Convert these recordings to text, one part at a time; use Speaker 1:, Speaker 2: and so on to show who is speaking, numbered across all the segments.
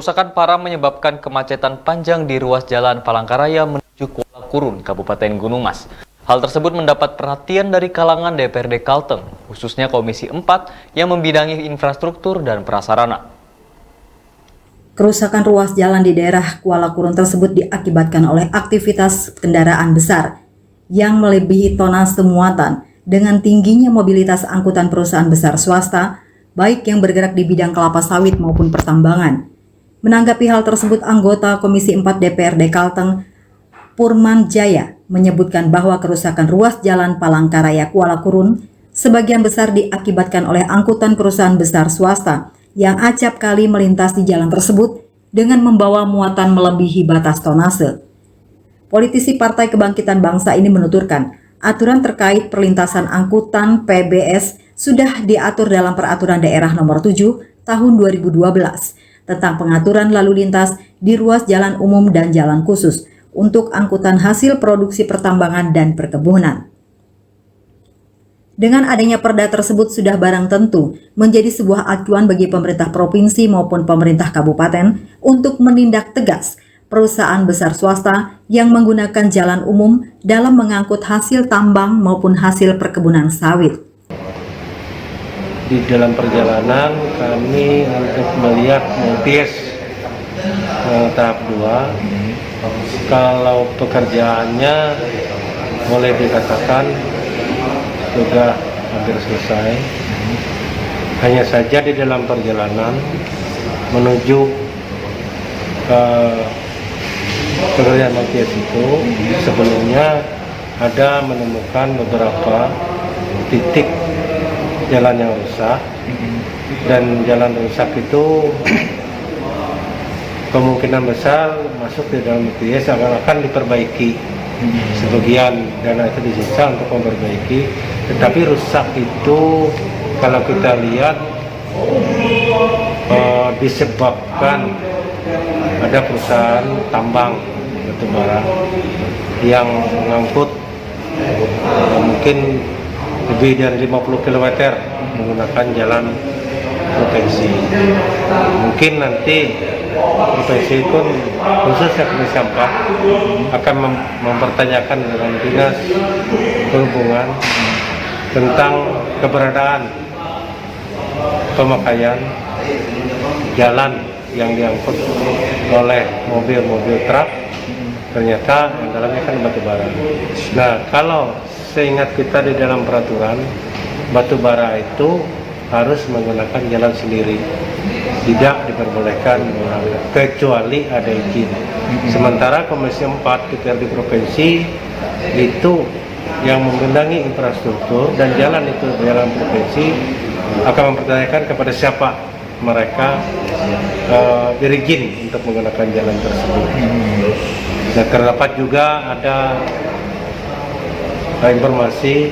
Speaker 1: Kerusakan parah menyebabkan kemacetan panjang di ruas jalan Palangkaraya menuju Kuala Kurun, Kabupaten Gunung Mas. Hal tersebut mendapat perhatian dari kalangan DPRD Kalteng, khususnya Komisi 4 yang membidangi infrastruktur dan prasarana.
Speaker 2: Kerusakan ruas jalan di daerah Kuala Kurun tersebut diakibatkan oleh aktivitas kendaraan besar yang melebihi tonase muatan dengan tingginya mobilitas angkutan perusahaan besar swasta, baik yang bergerak di bidang kelapa sawit maupun pertambangan. Menanggapi hal tersebut, anggota Komisi 4 DPRD Kalteng, Purman Jaya, menyebutkan bahwa kerusakan ruas jalan Palangkaraya Kuala Kurun sebagian besar diakibatkan oleh angkutan perusahaan besar swasta yang acap kali melintas di jalan tersebut dengan membawa muatan melebihi batas tonase. Politisi Partai Kebangkitan Bangsa ini menuturkan, aturan terkait perlintasan angkutan PBS sudah diatur dalam Peraturan Daerah Nomor 7 Tahun 2012 tentang pengaturan lalu lintas di ruas jalan umum dan jalan khusus untuk angkutan hasil produksi pertambangan dan perkebunan. Dengan adanya perda tersebut sudah barang tentu menjadi sebuah acuan bagi pemerintah provinsi maupun pemerintah kabupaten untuk menindak tegas perusahaan besar swasta yang menggunakan jalan umum dalam mengangkut hasil tambang maupun hasil perkebunan sawit.
Speaker 3: Di dalam perjalanan kami untuk melihat MUPS tahap 2, kalau pekerjaannya boleh dikatakan sudah hampir selesai. Hanya saja di dalam perjalanan menuju pekerjaan MUPS itu sebelumnya ada menemukan beberapa titik jalan yang rusak, dan jalan rusak itu kemungkinan besar masuk di dalam MUPS akan diperbaiki. Sebagian dana itu disisa untuk memperbaiki, tetapi rusak itu kalau kita lihat disebabkan ada perusahaan tambang batubara yang mengangkut mungkin lebih dari 50 km menggunakan jalan provinsi. Mungkin nanti provinsi pun khususnya Komisi 4 akan mempertanyakan dengan Dinas Perhubungan tentang keberadaan pemakaian jalan yang diangkut oleh mobil-mobil truk, ternyata yang dalamnya kan batubara. Nah, kalau seingat kita di dalam peraturan, batubara itu harus menggunakan jalan sendiri, tidak diperbolehkan kecuali ada izin. Sementara Komisi 4 DPRD Provinsi itu yang membendangi infrastruktur dan jalan itu jalan provinsi akan mempertanyakan kepada siapa mereka berizin untuk menggunakan jalan tersebut. Dan terdapat juga ada informasi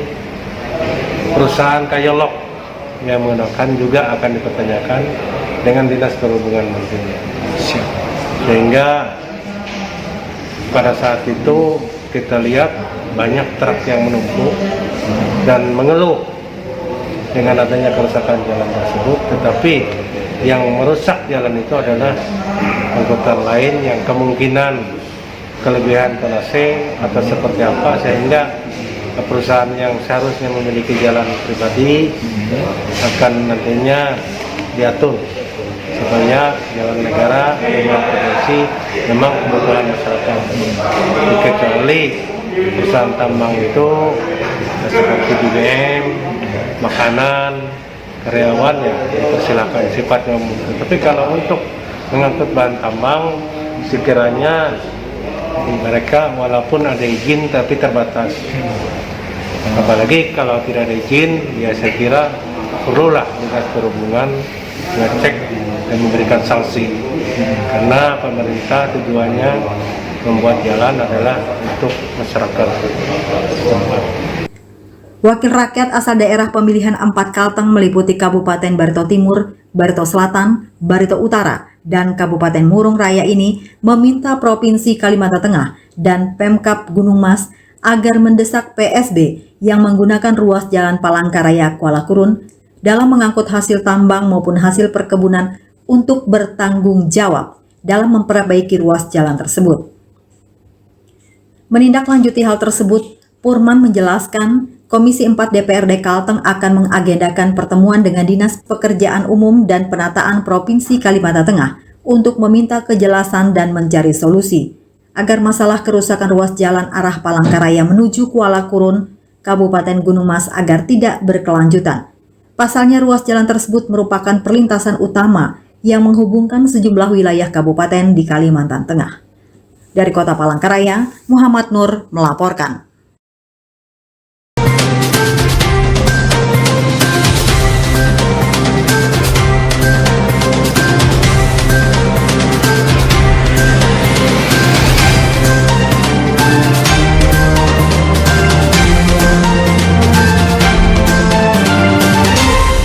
Speaker 3: perusahaan Kayolok yang menggunakan juga akan dipertanyakan dengan Dinas Perhubungan nantinya. Sehingga pada saat itu kita lihat banyak truk yang menumpuk dan mengeluh dengan adanya kerusakan jalan tersebut, tetapi yang merusak jalan itu adalah angkutan lain yang kemungkinan kelebihan tonase atau seperti apa, sehingga perusahaan yang seharusnya memiliki jalan pribadi akan nantinya diatur supaya jalan negara dengan provinsi memang kebutuhan masyarakat. Kecuali perusahaan tambang itu seperti BBM, makanan, karyawan ya dipersilakan sifatnya umum. Tapi kalau untuk mengangkut bahan tambang sekiranya mereka walaupun ada izin tapi terbatas. Apalagi kalau tidak ada izin, ya saya kira perlulah Dinas Perhubungan ngecek dan memberikan sanksi. Karena pemerintah tujuannya membuat jalan adalah untuk masyarakat setempat.
Speaker 2: Wakil rakyat asal daerah pemilihan 4 Kalteng meliputi Kabupaten Barito Timur, Barito Selatan, Barito Utara, dan Kabupaten Murung Raya ini meminta Provinsi Kalimantan Tengah dan Pemkab Gunung Mas agar mendesak PSB yang menggunakan ruas jalan Palangkaraya Kuala Kurun dalam mengangkut hasil tambang maupun hasil perkebunan untuk bertanggung jawab dalam memperbaiki ruas jalan tersebut. Menindaklanjuti hal tersebut, Purman menjelaskan Komisi 4 DPRD Kalteng akan mengagendakan pertemuan dengan Dinas Pekerjaan Umum dan Penataan Provinsi Kalimantan Tengah untuk meminta kejelasan dan mencari solusi agar masalah kerusakan ruas jalan arah Palangkaraya menuju Kuala Kurun, Kabupaten Gunung Mas agar tidak berkelanjutan. Pasalnya ruas jalan tersebut merupakan perlintasan utama yang menghubungkan sejumlah wilayah kabupaten di Kalimantan Tengah. Dari Kota Palangkaraya, Muhammad Nur melaporkan.